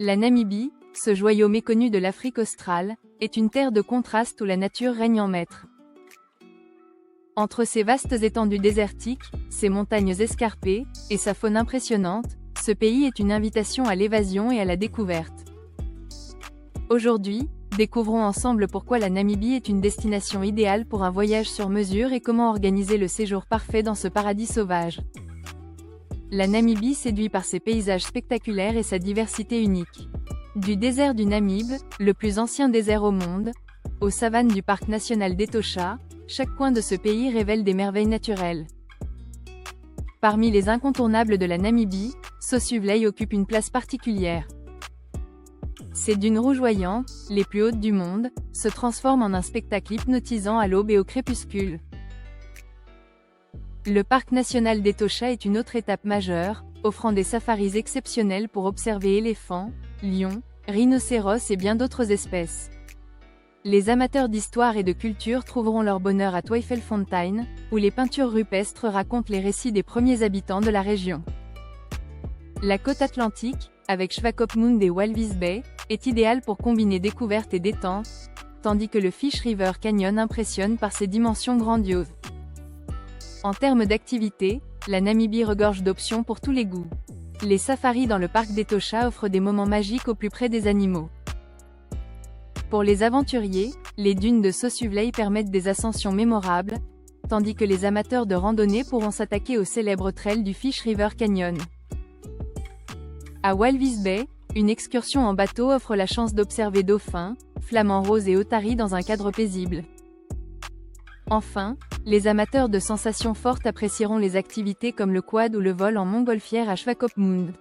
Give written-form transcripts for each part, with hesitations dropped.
La Namibie, ce joyau méconnu de l'Afrique australe, est une terre de contraste où la nature règne en maître. Entre ses vastes étendues désertiques, ses montagnes escarpées, et sa faune impressionnante, ce pays est une invitation à l'évasion et à la découverte. Aujourd'hui, découvrons ensemble pourquoi la Namibie est une destination idéale pour un voyage sur mesure et comment organiser le séjour parfait dans ce paradis sauvage. La Namibie séduit par ses paysages spectaculaires et sa diversité unique. Du désert du Namibe, le plus ancien désert au monde, aux savanes du parc national d'Etosha, chaque coin de ce pays révèle des merveilles naturelles. Parmi les incontournables de la Namibie, Sossusvlei occupe une place particulière. Ces dunes rougeoyantes, les plus hautes du monde, se transforment en un spectacle hypnotisant à l'aube et au crépuscule. Le parc national d'Etosha est une autre étape majeure, offrant des safaris exceptionnels pour observer éléphants, lions, rhinocéros et bien d'autres espèces. Les amateurs d'histoire et de culture trouveront leur bonheur à Tweefelfontein, où les peintures rupestres racontent les récits des premiers habitants de la région. La côte atlantique, avec Swakopmund et Walvis Bay, est idéale pour combiner découverte et détente, tandis que le Fish River Canyon impressionne par ses dimensions grandioses. En termes d'activités, la Namibie regorge d'options pour tous les goûts. Les safaris dans le parc d'Etosha offrent des moments magiques au plus près des animaux. Pour les aventuriers, les dunes de Sossusvlei permettent des ascensions mémorables, tandis que les amateurs de randonnée pourront s'attaquer au célèbre trail du Fish River Canyon. À Walvis Bay, une excursion en bateau offre la chance d'observer dauphins, flamants roses et otaries dans un cadre paisible. Enfin, les amateurs de sensations fortes apprécieront les activités comme le quad ou le vol en montgolfière à Swakopmund.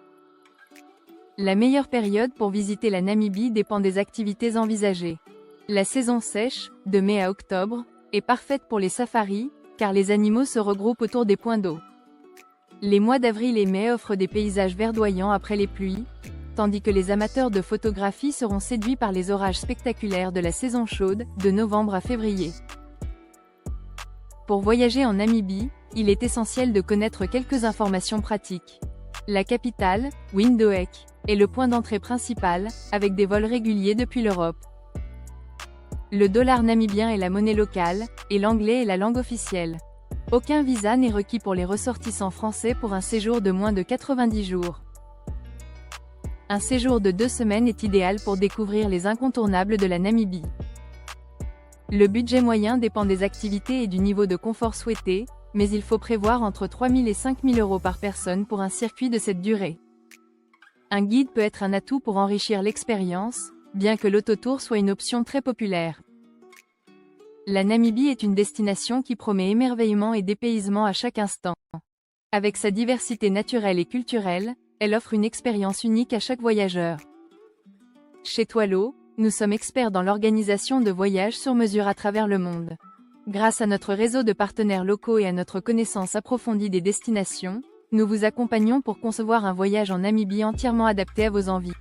La meilleure période pour visiter la Namibie dépend des activités envisagées. La saison sèche, de mai à octobre, est parfaite pour les safaris, car les animaux se regroupent autour des points d'eau. Les mois d'avril et mai offrent des paysages verdoyants après les pluies, tandis que les amateurs de photographie seront séduits par les orages spectaculaires de la saison chaude, de novembre à février. Pour voyager en Namibie, il est essentiel de connaître quelques informations pratiques. La capitale, Windhoek, est le point d'entrée principal, avec des vols réguliers depuis l'Europe. Le dollar namibien est la monnaie locale, et l'anglais est la langue officielle. Aucun visa n'est requis pour les ressortissants français pour un séjour de moins de 90 jours. Un séjour de 2 semaines est idéal pour découvrir les incontournables de la Namibie. Le budget moyen dépend des activités et du niveau de confort souhaité, mais il faut prévoir entre 3 000 et 5 000 € par personne pour un circuit de cette durée. Un guide peut être un atout pour enrichir l'expérience, bien que l'autotour soit une option très populaire. La Namibie est une destination qui promet émerveillement et dépaysement à chaque instant. Avec sa diversité naturelle et culturelle, elle offre une expérience unique à chaque voyageur. Chez Twalo, nous sommes experts dans l'organisation de voyages sur mesure à travers le monde. Grâce à notre réseau de partenaires locaux et à notre connaissance approfondie des destinations, nous vous accompagnons pour concevoir un voyage en Namibie entièrement adapté à vos envies.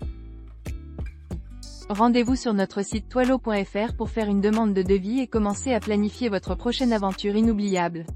Rendez-vous sur notre site twalo.fr pour faire une demande de devis et commencer à planifier votre prochaine aventure inoubliable.